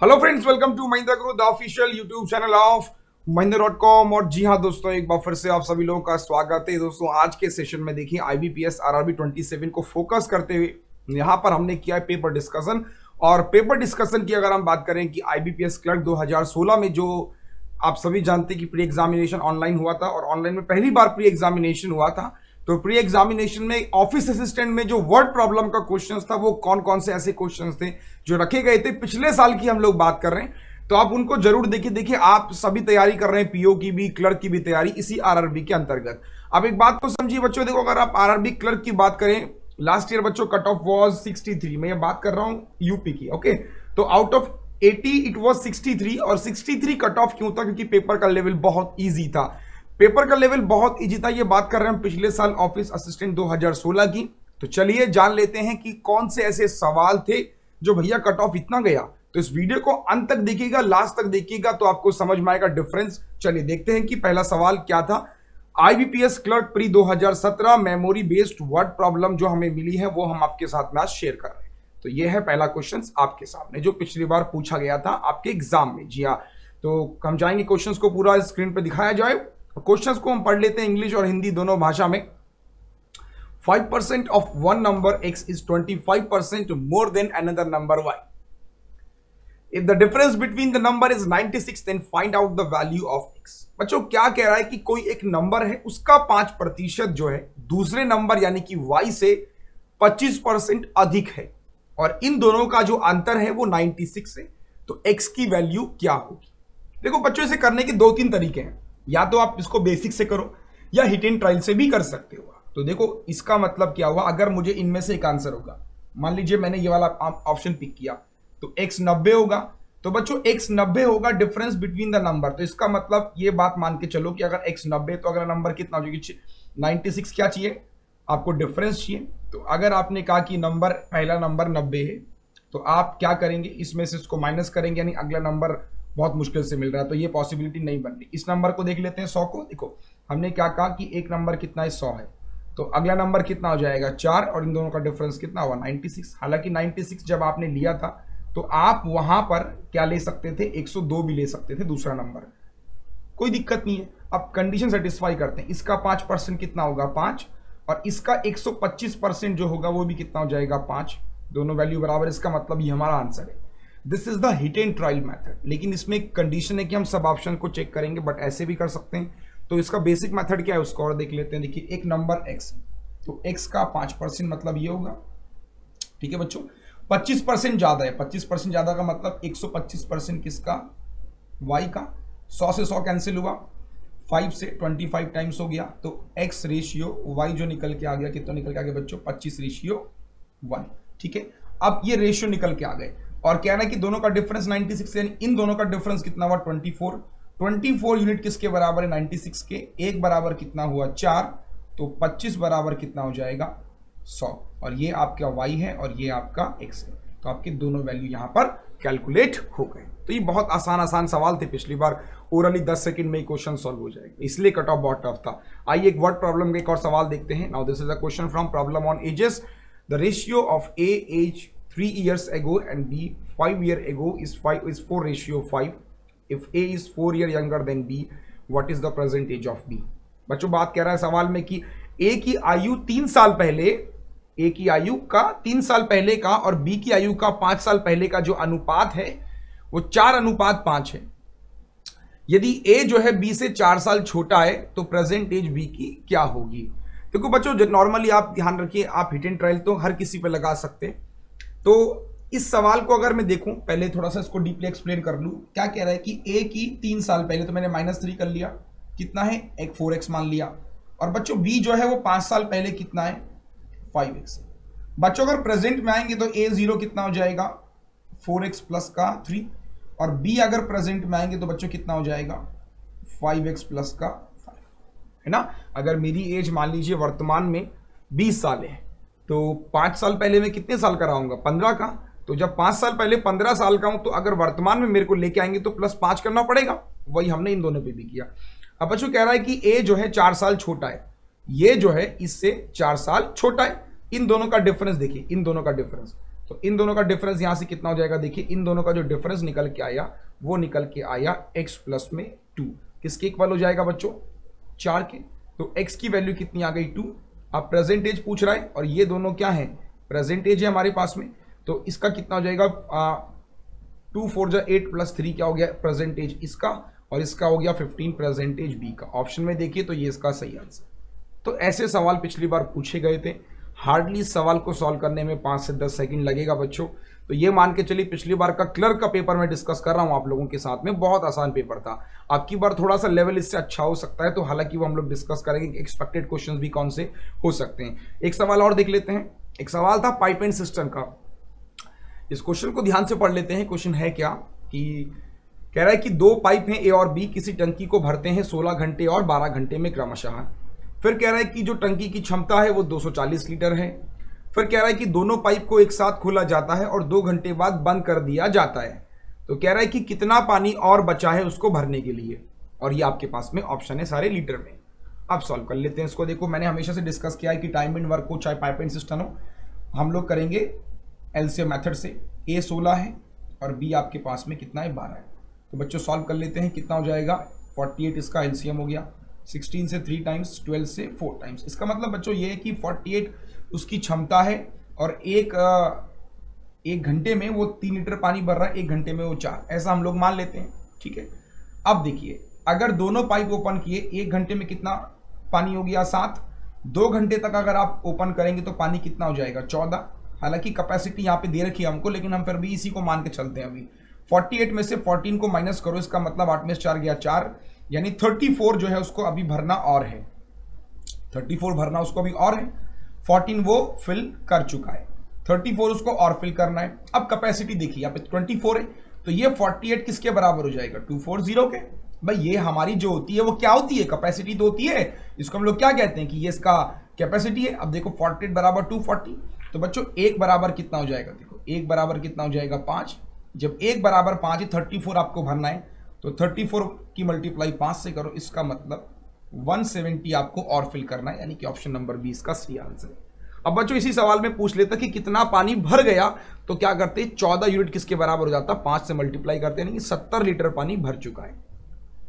Hello friends, welcome to Mahindra Guru the official YouTube channel of महिंद्रा.com। और जी हाँ दोस्तों, एक बार फिर से आप सभी लोगों का स्वागत है। दोस्तों आज के सेशन में देखिए IBPS RRB 27 को फोकस करते हुए यहाँ पर हमने किया है पेपर डिस्कशन। और पेपर डिस्कशन की अगर हम बात करें कि IBPS क्लर्क 2016 में जो आप सभी जानते हैं कि प्री एग्जामिनेशन ऑनलाइन हुआ था और ऑनलाइन में पहली बार प्री एग्जामिनेशन हुआ था। तो प्री एग्जामिनेशन में ऑफिस असिस्टेंट में जो वर्ड प्रॉब्लम का क्वेश्चन था वो कौन कौन से ऐसे क्वेश्चन थे जो रखे गए थे, पिछले साल की हम लोग बात कर रहे हैं। तो आप उनको जरूर देखिए आप सभी तैयारी कर रहे हैं, पीओ की भी, क्लर्क की भी तैयारी इसी आरआरबी के अंतर्गत। अब एक बात को समझिए बच्चों, देखो अगर आप आरआरबी क्लर्क की बात करें, लास्ट ईयर बच्चों कट ऑफ वाज 63। मैं ये बात कर रहा हूं यूपी की, ओके। तो आउट ऑफ 80 इट वाज 63। और 63 कट ऑफ क्यों था? क्योंकि पेपर का लेवल बहुत ईजी था। पेपर का लेवल बहुत इजी था, ये बात कर रहे हैं हम पिछले साल ऑफिस असिस्टेंट 2016 की। तो चलिए जान लेते हैं कि कौन से ऐसे सवाल थे जो भैया कट ऑफ इतना गया। तो इस वीडियो को अंत तक देखिएगा, लास्ट तक देखिएगा तो आपको समझ में आएगा डिफरेंस। चलिए देखते हैं कि पहला सवाल क्या था। IBPS clerk pre 2017 memory based word problem जो हमें मिली है वो हम आपके साथ में आज शेयर कर रहे हैं। तो ये है पहला क्वेश्चन आपके सामने जो पिछली बार पूछा गया था आपके एग्जाम में। जी हाँ, तो हम चाहेंगे क्वेश्चन को पूरा स्क्रीन पर दिखाया जाए। क्वेश्चंस को हम पढ़ लेते हैं इंग्लिश और हिंदी दोनों भाषा में। 5% of one number x is 25% more than another number y. If the difference between the number is 96, then find out the value of x. बच्चों क्या कह रहा है कि कोई एक नंबर है, उसका 5% जो है दूसरे नंबर यानी कि y से 25% अधिक है और इन दोनों का जो अंतर है वो 96 है। तो x की वैल्यू क्या होगी? देखो बच्चों, इसे करने के 2-3 तरीके हैं। या तो आप इसको बेसिक से करो या हिट एंड ट्रायल से भी कर सकते हो। तो देखो इसका मतलब क्या हुआ, अगर मुझे इनमें से एक आंसर होगा, मान लीजिए मैंने ये वाला ऑप्शन पिक किया तो x 90 होगा। तो बच्चों x 90 होगा डिफरेंस बिटवीन द नंबर। तो इसका मतलब ये बात मान के चलो कि अगर x 90 तो अगला नंबर कितना हो जाएगा 96। क्या चाहिए आपको? डिफरेंस चाहिए। तो अगर आपने कहा कि नंबर पहला नंबर 90 है तो आप क्या करेंगे, इसमें से इसको माइनस करेंगे, यानी अगला नंबर बहुत मुश्किल से मिल रहा है तो ये पॉसिबिलिटी नहीं बन रही। इस नंबर को देख लेते हैं 100 को। देखो हमने क्या कहा कि एक नंबर कितना है 100 है, तो अगला नंबर कितना हो जाएगा 4 और इन दोनों का डिफरेंस कितना हुआ 96। हालांकि 96 जब आपने लिया था तो आप वहां पर क्या ले सकते थे, 102 भी ले सकते थे दूसरा नंबर, कोई दिक्कत नहीं है। अब कंडीशन सेटिस्फाई करते हैं। इसका 5% कितना होगा 5 और इसका 125% जो होगा वो भी कितना हो जाएगा 5, दोनों वैल्यू बराबर। इसका मतलब ये हमारा आंसर है। This is the hit and trial method. लेकिन इसमें एक कंडीशन है कि हम सब ऑप्शन को चेक करेंगे, बट ऐसे भी कर सकते हैं। तो इसका बेसिक मेथड क्या है उसको और देख लेते हैं। देखिए एक नंबर x, तो x का 5% मतलब ये होगा, ठीक है बच्चों। 25% ज्यादा है, 25% ज्यादा का मतलब 125% किसका, y का। 100 से 100 कैंसिल हुआ, 5 से 25 टाइम्स हो गया, तो x रेशियो y जो निकल के आ गया, कितना निकल के आ गया बच्चों 25 रेशियो 1, ठीक है। अब ये रेशियो निकल के आ गए और कहना है कि दोनों का डिफरेंस 96, यानी इन दोनों का डिफरेंस कितना हुआ 24 यूनिट किसके बराबर है 96 के। एक बराबर कितना हुआ 4, तो 25 बराबर कितना हो जाएगा 100। और ये आपका y है और ये आपका x है। तो आपके दोनों वैल्यू यहां पर कैलकुलेट हो गए। तो ये बहुत आसान सवाल थे, पिछली बार ओरली 10 सेकंड में क्वेश्चन सॉल्व हो जाएगा, इसलिए कट ऑफ बहुत टफ था। आइए एक वर्ड प्रॉब्लम का एक और सवाल देखते हैं। Now this is a question from problem on edges. The ratio of a age 3 years ago and b 5 years ago is 4 ratio 5. If a is 4 years younger than b, what is the present age of b? बच्चों बात कह रहा है सवाल में कि a की आयु 3 साल पहले, a की आयु का 3 साल पहले का और b की आयु का 5 साल पहले का जो अनुपात है वो 4:5 है। यदि a जो है b से 4 साल छोटा है तो प्रेजेंट एज b की क्या होगी? देखो बच्चों नॉर्मली आप ध्यान रखिए, आप हिट एंड ट्रायल तो हर किसी पे लगा सकते हैं। तो इस सवाल को अगर मैं देखूं, पहले थोड़ा सा इसको डीपली एक्सप्लेन कर लूं। क्या कह रहा है कि a की 3 साल पहले, तो मैंने -3 कर लिया, कितना है एक 4x मान लिया। और बच्चों b जो है वो 5 साल पहले कितना है 5x। बच्चों अगर प्रेजेंट में आएंगे तो a0 कितना हो जाएगा 4x प्लस का 3, और b अगर प्रेजेंट में आएंगे तो बच्चों कितना हो जाएगा 5x प्लस का 5, है ना। अगर मेरी एज मान लीजिए वर्तमान में 20 साल है तो 5 साल पहले मैं कितने साल का रहा 15 का। तो जब 5 साल पहले 15 साल का हूं तो अगर वर्तमान में मेरे को लेके आएंगे तो +5 करना पड़ेगा। वही हमने इन दोनों पे भी किया। अब बच्चों कह रहा है कि a जो है 4 साल छोटा है, ये जो है इससे 4 साल छोटा है। इन दोनों का डिफरेंस देखिए, इन दोनों का डिफरेंस तो इन दोनों का डिफरेंस यहां से कितना हो जाएगा, देखिए इन दोनों का जो डिफरेंस निकल के आया वो निकल के आया x प्लस में 2, किसके इक्वल हो जाएगा बच्चों, 4 के। तो x की वैल्यू कितनी आ गई 2। अब प्रेजेंटेज पूछ रहा है और ये दोनों क्या है, प्रेजेंटेज है हमारे पास में, तो इसका कितना हो जाएगा 2 4 जा 8 प्लस 3 क्या हो गया प्रेजेंटेज इसका, और इसका हो गया 15 प्रेजेंटेज बी का। ऑप्शन में देखिए तो ये इसका सही आंसर। तो ऐसे सवाल पिछली बार पूछे गए थे, हार्डली इस सवाल को सॉल्व करने में 5 से 10 सेकंड लगेगा बच्चों। तो ये मान के चलिए पिछली बार का क्लर्क का पेपर मैं डिस्कस कर रहा हूं आप लोगों के साथ में, बहुत आसान पेपर था। आपकी बार थोड़ा सा लेवल इससे अच्छा हो सकता है, तो हालांकि वो हम लोग डिस्कस करेंगे कि एक्सपेक्टेड क्वेश्चंस भी कौन से हो सकते हैं। एक सवाल और देख लेते हैं। एक सवाल था पाइप एंड सिस्टम का, इस क्वेश्चन को ध्यान से पढ़ लेते हैं। क्वेश्चन है क्या कि कह रहा है कि 2 पाइप हैं ए और बी, किसी टंकी को भरते हैं 16 घंटे और 12 घंटे में क्रमशः। फिर कह रहा है कि जो टंकी की क्षमता है वो 240 लीटर है। फिर कह रहा है कि दोनों पाइप को एक साथ खोला जाता है और 2 घंटे बाद बंद कर दिया जाता है। तो कह रहा है कि कितना पानी और बचा है उसको भरने के लिए, और ये आपके पास में ऑप्शन है सारे लीटर में। अब सॉल्व कर लेते हैं इसको। देखो मैंने हमेशा से डिस्कस किया है कि टाइम एंड वर्क हो चाहे पाइप एंड सिस्टम हो, हम लोग करेंगे एलसीएम मेथड से। ए 16 है और बी आपके पास में कितना है 12 है। तो बच्चों सॉल्व कर लेते हैं, कितना हो जाएगा 48 इसका एलसीएम हो गया, 16 से 3 टाइम्स, 12 से 4 टाइम्स। इसका मतलब बच्चों ये है कि 48 उसकी क्षमता है और एक घंटे में वो 3 लीटर पानी भर रहा है, 1 घंटे में वो 4, ऐसा हम लोग मान लेते हैं, ठीक है। अब देखिए अगर दोनों पाइप ओपन किए 1 घंटे में कितना पानी हो गया 7, 2 घंटे तक अगर आप ओपन करेंगे तो पानी कितना हो जाएगा 14। हालांकि कैपेसिटी यहाँ पे दे रखी है हमको, लेकिन हम फिर भी इसी को मान के चलते हैं। अभी 48 में से 14 को माइनस करो, इसका मतलब 8 में से 4 गया 4, यानी 34 जो है उसको अभी भरना और है, 34 भरना उसको अभी और है। 14 वो फिल कर चुका है, 34 उसको और फिल करना है। अब कैपेसिटी देखिए यहाँ पे 24 है, तो ये 48 किसके बराबर हो जाएगा 240 के। भाई ये हमारी जो होती है वो क्या होती है, कैपेसिटी तो होती है, इसको हम लोग क्या कहते हैं कि ये इसका कैपेसिटी है। अब देखो 48 बराबर 240, तो बच्चों 1 बराबर कितना हो जाएगा, देखो 1 बराबर कितना हो जाएगा 5। जब 1 बराबर 5 है, 34 आपको भरना है, तो 34 की मल्टीप्लाई 5 से करो, इसका मतलब 170 आपको और फिल करना है, यानी कि ऑप्शन नंबर 20 का सही आंसर है। अब बच्चों इसी सवाल में पूछ लेता कि कितना पानी भर गया, तो क्या करते 14 यूनिट किसके बराबर हो जाता, 5 से मल्टीप्लाई करते, यानी कि 70 लीटर पानी भर चुका है।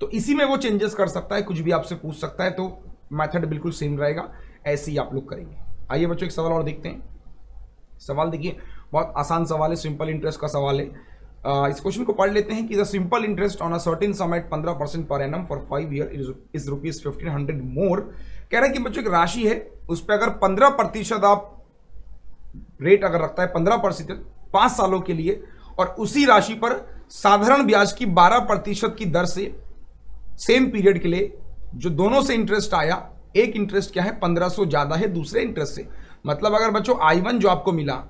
तो इसी में वो चेंजेस कर सकता है, कुछ भी आपसे पूछ सकता है, तो मेथड बिल्कुल सेम रहेगा, ऐसे ही आप लोग करेंगे। आइए बच्चों एक सवाल और देखते हैं। सवाल देखिए बहुत आसान सवाल है, सिंपल इंटरेस्ट का सवाल है। इस क्वेश्चन को पढ़ लेते हैं कि the simple interest on a certain sum at 15% per annum for 5 year is rupees 1500 more. कह रहा है कि बच्चों एक राशि है, उस पर अगर 15% आप रेट अगर रखता है 15% 5 सालों के लिए, और उसी राशि पर साधारण ब्याज की 12% की दर से सेम पीरियड के लिए जो दोनों से इंटरेस्ट आया, एक इंटरेस्ट क्या है 1500 ज्यादा है दूसरे इंटरेस्ट से। मतलब अगर बच्चों I1 जो आपको मिला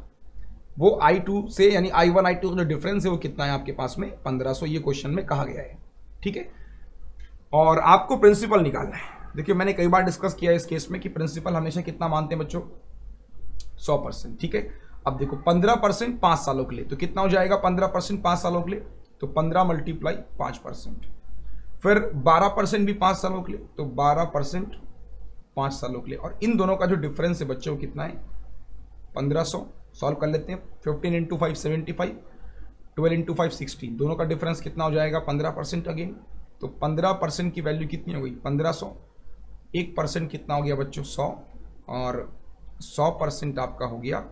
वो I2 से, यानी I1 I2 का जो डिफरेंस है वो कितना है आपके पास में 1500, ये क्वेश्चन में कहा गया है, ठीक है। और आपको प्रिंसिपल निकालना है। देखिए मैंने कई बार डिस्कस किया है इस केस में कि प्रिंसिपल हमेशा कितना मानते हैं बच्चों 100%, ठीक है। अब देखो 15% 5 सालों के लिए, तो कितना हो जाएगा 15% 5 सालों के लिए, तो 15 मल्टीप्लाई 5%। फिर 12% भी 5 सालों के लिए, तो 12% 5 सालों के लिए, और इन दोनों का जो डिफरेंस है बच्चों कितना है 1500। सॉल्व कर लेते हैं, 15 इंटू 5 75, 12 इंटू 5 60, दोनों का डिफरेंस कितना हो जाएगा 15% अगेन। तो 15% की वैल्यू कितनी हो गई 1500, 1% कितना हो गया बच्चों 100, और 100% आपका हो गया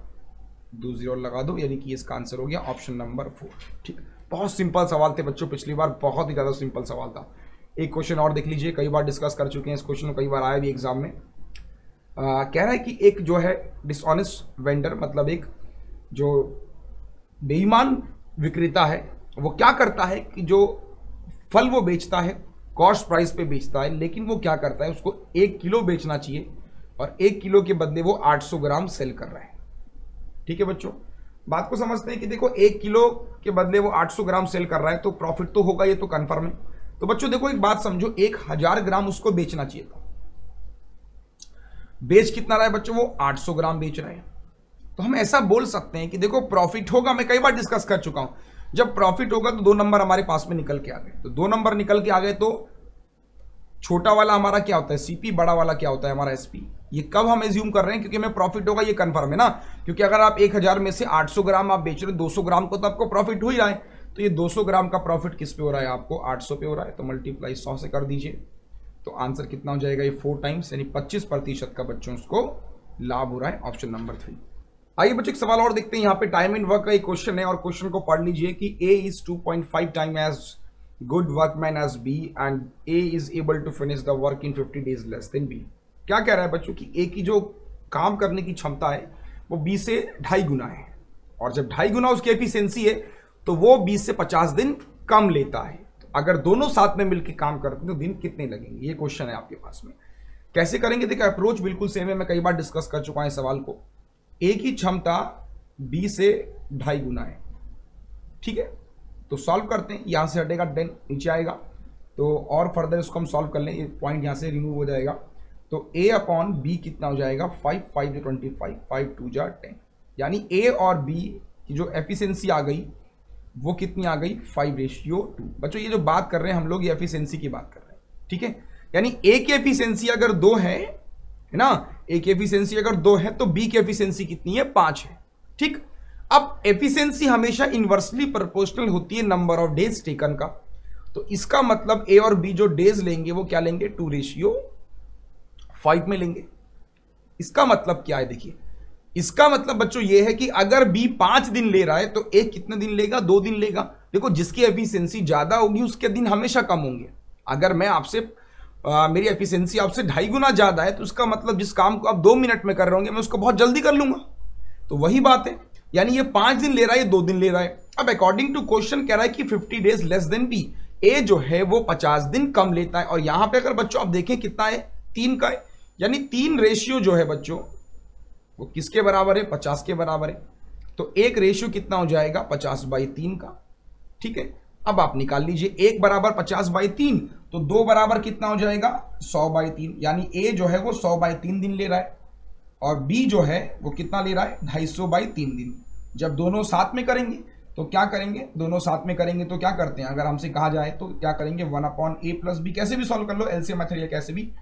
2 जीरो लगा दो, यानी कि इसका आंसर हो गया ऑप्शन नंबर 4, ठीक। बहुत सिंपल सवाल थे बच्चों, पिछली बार बहुत ही ज़्यादा सिंपल सवाल था। एक क्वेश्चन और देख लीजिए, कई बार डिस्कस कर चुके हैं इस क्वेश्चन को, कई बार आया भी एग्जाम में। कह रहा है कि एक जो है डिसऑनेस्ट वेंडर, मतलब एक जो बेईमान विक्रेता है, वो क्या करता है कि जो फल वो बेचता है कॉस्ट प्राइस पे बेचता है, लेकिन वो क्या करता है उसको 1 किलो बेचना चाहिए और 1 किलो के बदले वो 800 ग्राम सेल कर रहा है, ठीक है बच्चों। बात को समझते हैं कि देखो 1 किलो के बदले वो 800 ग्राम सेल कर रहा है, तो प्रॉफिट तो होगा, ये तो कन्फर्म है। तो बच्चों देखो एक बात समझो, 1000 ग्राम उसको बेचना चाहिए था, बेच कितना रहा है बच्चों वो 800 ग्राम बेच रहे हैं। तो हम ऐसा बोल सकते हैं कि देखो प्रॉफिट होगा, मैं कई बार डिस्कस कर चुका हूं, जब प्रॉफिट होगा तो 2 नंबर हमारे पास में निकल के आ गए। तो 2 नंबर निकल के आ गए, तो छोटा वाला हमारा क्या होता है सीपी, बड़ा वाला क्या होता है हमारा एसपी। ये कब हम एज्यूम कर रहे हैं, क्योंकि हमें प्रॉफिट होगा, ये कंफर्म है ना, क्योंकि अगर आप 1000 में से 800 ग्राम आप बेच रहे हो, 200 ग्राम को तो आपको प्रॉफिट हो ही रहा है। तो ये 200 ग्राम का प्रॉफिट किस पे हो रहा है, आपको 800 पे हो रहा है, तो मल्टीप्लाई 100 से कर दीजिए। तो आंसर कितना हो जाएगा, ये 4 टाइम्स, यानी 25% का बच्चों उसको लाभ हो रहा है। Option number 3। आइए बच्चों एक सवाल और देखते हैं। यहाँ पे टाइम एंड वर्क का एक क्वेश्चन है और क्वेश्चन को पढ़ लीजिए कि A is 2.5 time as good workman as B and A is able to finish the work in 50 days less than B। क्या कह रहा है बच्चों कि A की जो काम करने की क्षमता है वो B से 2.5 गुना है, और जब 2.5 गुना उसकी एफिशिएंसी है तो वो 20 से 50 दिन कम लेता है। तो अगर दोनों साथ में मिलकर काम करते हैं तो दिन कितने लगेंगे, ये क्वेश्चन है आपके पास में। कैसे करेंगे, देखिए अप्रोच बिल्कुल सेम है, मैं कई बार डिस्कस कर चुका हूं सवाल को। A की क्षमता B से 2.5 गुना है, ठीक है, तो सॉल्व करते हैं। यहां से हटेगा 10 नीचे आएगा, तो और फर्दर इसको हम सॉल्व कर लें, ये पॉइंट यहां से रिमूव हो जाएगा। तो A अपॉन B कितना हो जाएगा, 5 5 से 25, 5 2 जा 10, यानी A और B की जो एफिशिएंसी आ गई वो कितनी आ गई, 5:2। बच्चों ये जो बात कर रहे हैं हम लोग, ये एफिशिएंसी की बात कर रहे हैं, ठीक है, यानी A की एफिशिएंसी अगर 2 है ना, A की एफिशिएंसी अगर 2 है तो B की एफिशिएंसी कितनी है, 5 है, ठीक। अब एफिशिएंसी हमेशा इनवर्सली प्रोपोर्शनल होती है नंबर ऑफ डेज टेकन का, तो इसका मतलब A और B जो डेज लेंगे वो क्या लेंगे, 2:5 में लेंगे। इसका मतलब क्या है, देखिए इसका मतलब बच्चों ये है कि अगर B 5 दिन ले रहा है तो A कितने दिन लेगा, 2 दिन लेगा। देखो जिसकी एफिशिएंसी ज्यादा होगी उसके दिन हमेशा कम होंगे। अगर मैं आपसे मेरी एफिशिएंसी आपसे 2.5 गुना ज्यादा है तो उसका मतलब जिस काम को आप 2 मिनट में कर रहे होंगे मैं उसको बहुत जल्दी कर लूंगा। तो वही बात है, यानी ये 5 दिन ले रहा है, ये 2 दिन ले रहा है। अब अकॉर्डिंग टू क्वेश्चन कह रहा है कि 50 days less than B, A जो है वो 50 दिन कम लेता है। और यहां पे अगर बच्चों आप देखें कितना है, 3 का है, यानी 3 रेशियो जो है बच्चों वो किसके बराबर है, 50 के बराबर है। तो एक रेशियो कितना हो जाएगा, 50/3 का, ठीक है। अब आप निकाल लीजिए, 1 बराबर 50/3, तो 2 बराबर कितना हो जाएगा, 100/3, यानी A जो है वो 100/3 दिन ले रहा है और B जो है वो कितना ले रहा है, 250/3 दिन। जब दोनों साथ में करेंगे तो क्या करेंगे, दोनों साथ में करेंगे तो क्या करते हैं, अगर हमसे कहा जाए तो क्या करेंगे, 1/A + B, कैसे भी सॉल्व कर लो, एलसीएम मेथड या कैसे भी,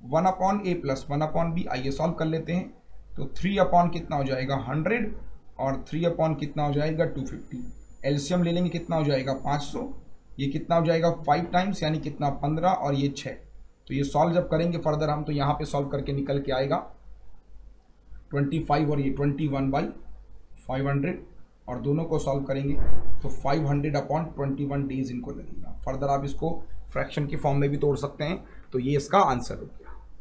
1/A + 1/B। आइए सॉल्व कर लेते हैं। तो 3 कितना हो जाएगा, 100, और 3 कितना हो जाएगा, 250। एलसीएम ले लेंगे, कितना हो जाएगा, 500। ये कितना हो जाएगा, 5 टाइम्स, यानी कितना, 15, और ये 6। तो ये सॉल्व जब करेंगे फर्दर हम, तो यहाँ पे सॉल्व करके निकल के आएगा 25 और ये 21/500, और दोनों को सॉल्व करेंगे तो 500/21 डेज इनको लगेगा। फर्दर आप इसको फ्रैक्शन की फॉर्म में भी तोड़ सकते हैं। तो ये इसका आंसर हो गया।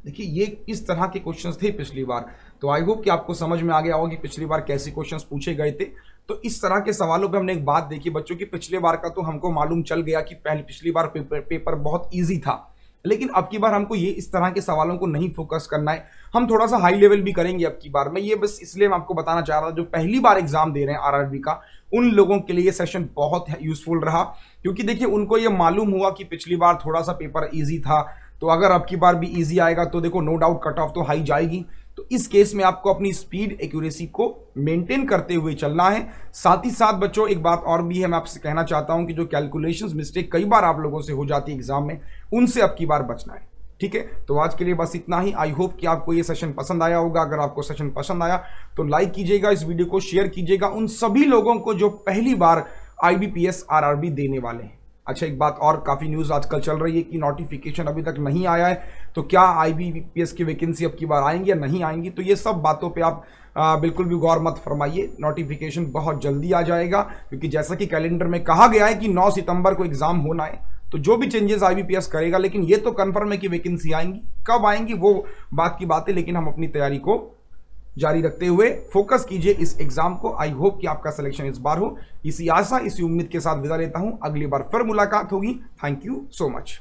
देखिए ये इस तरह के क्वेश्चंस थे पिछली बार, तो आई होप कि आपको समझ में आ गया होगा कि पिछली बार कैसे क्वेश्चंस पूछे गए थे। तो इस तरह के सवालों पे हमने एक बात देखी बच्चों की, पिछले बार का तो हमको मालूम चल गया कि पिछली बार पेपर बहुत ईजी था, लेकिन अब की बार हमको ये इस तरह के सवालों को नहीं फोकस करना है, हम थोड़ा सा हाई लेवल भी करेंगे अब की बार में। ये बस इसलिए मैं आपको बताना चाह रहा था, जो पहली बार एग्जाम दे रहे हैं आरआरबी का, उन लोगों के लिए सेशन बहुत यूजफुल रहा, क्योंकि देखिए उनको ये मालूम हुआ कि पिछली बार थोड़ा सा पेपर ईजी था, तो अगर अब की बार भी ईजी आएगा तो देखो नो डाउट कट ऑफ तो हाई जाएगी। तो इस केस में आपको अपनी स्पीड एक्यूरेसी को मेंटेन करते हुए चलना है। साथ ही साथ बच्चों एक बात और भी है, मैं आपसे कहना चाहता हूं कि जो कैलकुलेशंस मिस्टेक कई बार आप लोगों से हो जाती है एग्जाम में, उनसे अब की बार बचना है, ठीक है। तो आज के लिए बस इतना ही। आई होप कि आपको ये सेशन पसंद आया होगा। अगर आपको सेशन पसंद आया तो लाइक कीजिएगा, इस वीडियो को शेयर कीजिएगा उन सभी लोगों को जो पहली बार IBPS RRB देने वाले हैं। अच्छा एक बात और, काफी न्यूज आजकल चल रही है कि नोटिफिकेशन अभी तक नहीं आया है, तो क्या IBPS की वैकेंसी अब की बार आएंगी या नहीं आएंगी, तो ये सब बातों पे आप बिल्कुल भी गौर मत फरमाइए। नोटिफिकेशन बहुत जल्दी आ जाएगा, क्योंकि जैसा कि कैलेंडर में कहा गया है कि 9 सितंबर को एग्जाम होना है, तो जो भी चेंजेस IBPS करेगा, लेकिन ये तो कंफर्म है कि वैकेंसी आएंगी, कब आएंगी वो बात की बात है, लेकिन हम अपनी तैयारी को जारी रखते हुए फोकस कीजिए इस एग्जाम को। आई होप कि आपका सिलेक्शन इस बार हो। इसी आशा, इसी उम्मीद के साथ विदा लेता हूं, अगली बार फिर मुलाकात होगी। Thank you so much.